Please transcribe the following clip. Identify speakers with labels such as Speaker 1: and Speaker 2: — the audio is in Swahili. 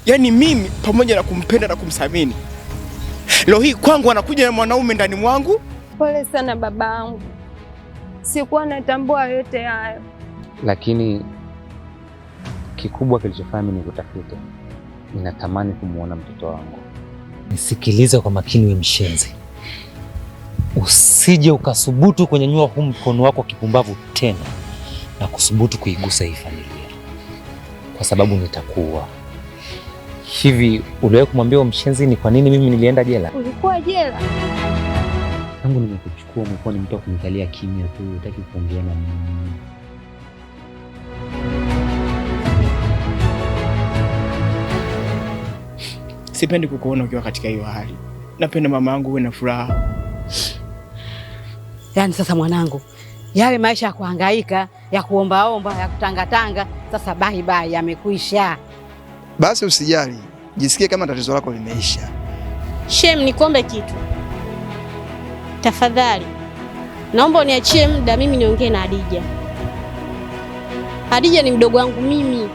Speaker 1: Yaani mimi pamoja na kumpenda na kumthamini, leo hii kwangu anakuja na mwanaume ndani mwangu.
Speaker 2: Pole sana babangu, sikuwa natambua yote hayo.
Speaker 3: Lakini kikubwa kilichofanya mimi nikutafute, ninatamani kumuona mtoto wangu.
Speaker 4: Nisikilize kwa makini, we mshenzi, usije ukasubutu kunyanyua huu mkono wako kipumbavu tena na kusubutu kuigusa hii familia, kwa sababu nitakuwa hivi. Uliwahi kumwambia mshenzi ni kwa nini mimi nilienda jela?
Speaker 2: Ulikuwa jela?
Speaker 3: Tangu nimekuchukua umekuwa ni mtu wa kunikalia kimya tu, hutaki kuongea na mimi.
Speaker 1: Sipendi kukuona ukiwa katika hiyo hali. Napenda mama yangu uwe na furaha.
Speaker 5: Yaani sasa mwanangu, yale maisha ya kuhangaika, ya kuombaomba, ya kutangatanga, sasa bye bye yamekwisha.
Speaker 6: Basi usijali, jisikie kama tatizo lako limeisha.
Speaker 7: Shem, nikuombe kitu tafadhali, naomba uniachie muda mimi niongee na Hadija. Hadija ni mdogo wangu mimi.